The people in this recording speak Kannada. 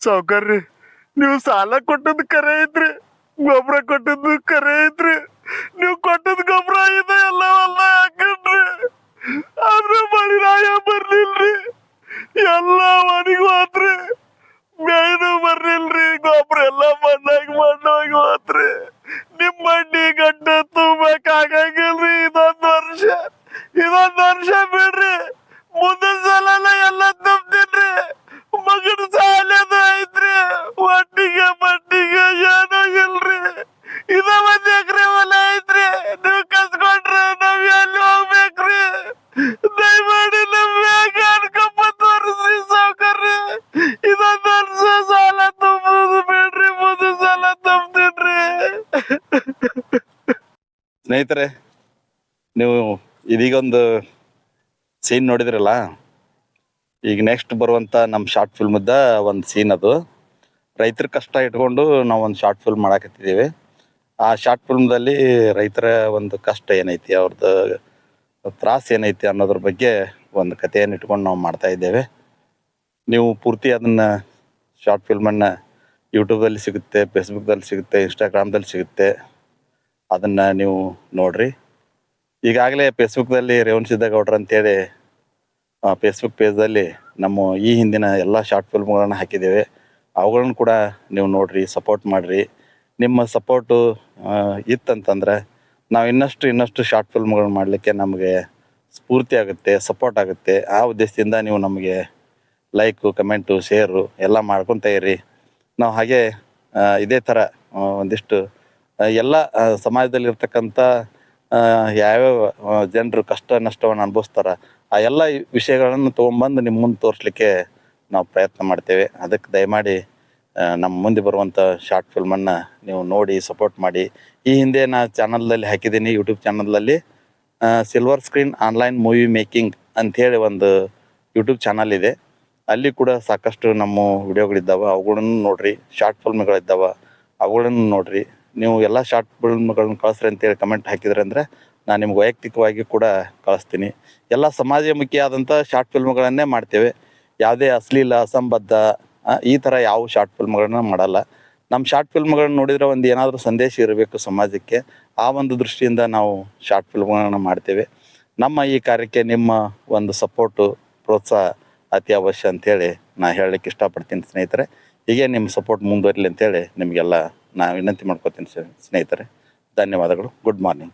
ಸಾವ್ಕಾರ್ರಿ, ನೀವು ಸಾಲ ಕೊಟ್ಟದ್ದು ಕರೆ ಐತ್ರಿ, ಗೊಬ್ಬರ ಕೊಟ್ಟದ್ದು ಕರೆ ಐತ್ರಿ. ನೀವು ಕೊಟ್ಟದ್ ಗೊಬ್ಬರ ಇದೆ ಎಲ್ಲ ಹೊಲ ಹಾಕಂಡ್ರಿ, ಆದ್ರೆ ಮಳಿ ರಾಯ ಬರ್ಲಿಲ್ರಿ. ಎಲ್ಲ ಒಣಗಿ ಹೋತ್ರಿ, ಮೇಯ್ನು ಬರ್ಲಿಲ್ರಿ. ಗೊಬ್ಬರ ಎಲ್ಲ ಮಣ್ಣಾಗಿ ಹೋತ್ರಿ. ನಿಮ್ ಮಣ್ಣಿ ಗಡ್ಡ ತುಂಬಕ್ಕಾಗಂಗಿಲ್ರಿ. ಇದೊಂದ್ ವರ್ಷ ಬಿಡ್ರಿ, ಮುಂದಿನ ಸಲ ಎಲ್ಲ ತುಂಬ್ತೀನ್ರಿ. ಮಗನ ಸಾಲದ ಐತ್ರಿ, ಒಟ್ಟಿಗೆ ಮಟ್ಟಿಗೆ ಏನೋ ಇಲ್ರಿ. ಇದ 1 ಎಕರೆ ಹೊಲ ಐತ್ರಿ, ನೀವು ಕಸ್ಕೊಂಡ್ರೆ ನಾವ್ ಎಲ್ಲಿ ಹೋಗ್ಬೇಕ್ರಿ? ದಯಮಾಡಿ ನಮ್ಯಾಗ ಅನ್ಕೊಂಬ ತೋರಿಸ್ರಿ ಸಾವ್ಕಾರ್ರಿ. ಇದೊಂದ್ ವರ್ಷ ಸಾಲ ತುಂಬುದು ಬಿಡ್ರಿ, ಮುಂದಿನ ಸಾಲ ತುಂಬ್ತೀನ್ರಿ. ಸ್ನೇಹಿತರೆ, ನೀವು ಇದೀಗೊಂದು ಸೀನ್ ನೋಡಿದ್ರಲ್ಲ, ಈಗ ನೆಕ್ಸ್ಟ್ ಬರುವಂಥ ನಮ್ಮ ಶಾರ್ಟ್ ಫಿಲ್ಮದ ಒಂದು ಸೀನ್. ಅದು ರೈತರ ಕಷ್ಟ ಇಟ್ಕೊಂಡು ನಾವು ಒಂದು ಶಾರ್ಟ್ ಫಿಲ್ಮ್ ಮಾಡಾಕತ್ತಿದ್ದೀವಿ. ಆ ಶಾರ್ಟ್ ಫಿಲ್ಮ್ದಲ್ಲಿ ರೈತರ ಒಂದು ಕಷ್ಟ ಏನೈತಿ, ಅವ್ರದ್ದು ತ್ರಾಸ ಏನೈತಿ ಅನ್ನೋದ್ರ ಬಗ್ಗೆ ಒಂದು ಕಥೆಯನ್ನು ಇಟ್ಕೊಂಡು ನಾವು ಮಾಡ್ತಾ ಇದ್ದೇವೆ. ನೀವು ಪೂರ್ತಿ ಅದನ್ನು ಶಾರ್ಟ್ ಫಿಲ್ಮನ್ನು ಯೂಟ್ಯೂಬಲ್ಲಿ ಸಿಗುತ್ತೆ, ಫೇಸ್ಬುಕ್ದಲ್ಲಿ ಸಿಗುತ್ತೆ, ಇನ್ಸ್ಟಾಗ್ರಾಮ್ದಲ್ಲಿ ಸಿಗುತ್ತೆ. ಅದನ್ನು ನೀವು ನೋಡಿರಿ. ಈಗಾಗಲೇ ಫೇಸ್ಬುಕ್ದಲ್ಲಿ ರೇವಣ್ ಸಿದ್ದೇಗೌಡ್ರು ಅಂತೇಳಿ ಫೇಸ್ಬುಕ್ ಪೇಜ್ದಲ್ಲಿ ನಮ್ಮ ಈ ಹಿಂದಿನ ಎಲ್ಲ ಶಾರ್ಟ್ ಫಿಲ್ಮ್ಗಳನ್ನು ಹಾಕಿದ್ದೇವೆ. ಅವುಗಳನ್ನು ಕೂಡ ನೀವು ನೋಡಿರಿ, ಸಪೋರ್ಟ್ ಮಾಡಿರಿ. ನಿಮ್ಮ ಸಪೋರ್ಟು ಇತ್ತಂತಂದರೆ ನಾವು ಇನ್ನಷ್ಟು ಶಾರ್ಟ್ ಫಿಲ್ಮ್ಗಳನ್ನ ಮಾಡಲಿಕ್ಕೆ ನಮಗೆ ಸ್ಫೂರ್ತಿ ಆಗುತ್ತೆ, ಸಪೋರ್ಟ್ ಆಗುತ್ತೆ. ಆ ಉದ್ದೇಶದಿಂದ ನೀವು ನಮಗೆ ಲೈಕು, ಕಮೆಂಟು, ಶೇರು ಎಲ್ಲ ಮಾಡ್ಕೊತ ಇರಿ. ನಾವು ಹಾಗೆ ಇದೇ ಥರ ಒಂದಿಷ್ಟು ಎಲ್ಲ ಸಮಾಜದಲ್ಲಿರ್ತಕ್ಕಂಥ ಯಾವ್ಯಾವ ಜನರು ಕಷ್ಟ ನಷ್ಟವನ್ನು ಅನುಭವಿಸ್ತಾರೆ ಆ ಎಲ್ಲ ವಿಷಯಗಳನ್ನು ತೊಗೊಂಬಂದು ನಿಮ್ಮ ಮುಂದೆ ತೋರಿಸ್ಲಿಕ್ಕೆ ನಾವು ಪ್ರಯತ್ನ ಮಾಡ್ತೇವೆ. ಅದಕ್ಕೆ ದಯಮಾಡಿ ನಮ್ಮ ಮುಂದೆ ಬರುವಂಥ ಶಾರ್ಟ್ ಫಿಲ್ಮನ್ನು ನೀವು ನೋಡಿ ಸಪೋರ್ಟ್ ಮಾಡಿ. ಈ ಹಿಂದೆ ನಾನು ಚಾನಲ್ದಲ್ಲಿ ಹಾಕಿದ್ದೀನಿ, ಯೂಟ್ಯೂಬ್ ಚಾನಲ್ನಲ್ಲಿ silver screen online movie making ಅಂಥೇಳಿ ಒಂದು ಯೂಟ್ಯೂಬ್ ಚಾನಲ್ ಇದೆ. ಅಲ್ಲಿ ಕೂಡ ಸಾಕಷ್ಟು ನಮ್ಮ ವಿಡಿಯೋಗಳಿದ್ದಾವೆ, ಅವುಗಳನ್ನು ನೋಡಿರಿ. ಶಾರ್ಟ್ ಫಿಲ್ಮ್ಗಳಿದ್ದಾವೆ, ಅವುಗಳನ್ನು ನೋಡಿರಿ. ನೀವು ಎಲ್ಲ ಶಾರ್ಟ್ ಫಿಲ್ಮ್ಗಳನ್ನ ಕಳಿಸ್ರಿ ಅಂತೇಳಿ ಕಮೆಂಟ್ ಹಾಕಿದ್ರೆ ಅಂದರೆ ನಾನು ನಿಮ್ಗೆ ವೈಯಕ್ತಿಕವಾಗಿ ಕೂಡ ಕಳಿಸ್ತೀನಿ. ಎಲ್ಲ ಸಮಾಜಮುಖಿಯಾದಂಥ ಶಾರ್ಟ್ ಫಿಲ್ಮ್ಗಳನ್ನೇ ಮಾಡ್ತೇವೆ. ಯಾವುದೇ ಅಶ್ಲೀಲ, ಅಸಂಬದ್ಧ ಈ ಥರ ಯಾವ ಶಾರ್ಟ್ ಫಿಲ್ಮ್ಗಳನ್ನ ಮಾಡಲ್ಲ. ನಮ್ಮ ಶಾರ್ಟ್ ಫಿಲ್ಮ್ಗಳನ್ನ ನೋಡಿದರೆ ಒಂದು ಏನಾದರೂ ಸಂದೇಶ ಇರಬೇಕು ಸಮಾಜಕ್ಕೆ, ಆ ಒಂದು ದೃಷ್ಟಿಯಿಂದ ನಾವು ಶಾರ್ಟ್ ಫಿಲ್ಮ್ಗಳನ್ನ ಮಾಡ್ತೇವೆ. ನಮ್ಮ ಈ ಕಾರ್ಯಕ್ಕೆ ನಿಮ್ಮ ಒಂದು ಸಪೋರ್ಟು, ಪ್ರೋತ್ಸಾಹ ಅತಿ ಅವಶ್ಯ ಅಂಥೇಳಿ ನಾನು ಹೇಳಲಿಕ್ಕೆ ಇಷ್ಟಪಡ್ತೀನಿ ಸ್ನೇಹಿತರೆ. ಹೀಗೆ ನಿಮ್ಮ ಸಪೋರ್ಟ್ ಮುಂದುವರಲಿ ಅಂತೇಳಿ ನಿಮಗೆಲ್ಲ ನಾನು ವಿನಂತಿ ಮಾಡ್ಕೊತೀನಿ ಸ್ನೇಹಿತರೆ. ಧನ್ಯವಾದಗಳು. Good morning.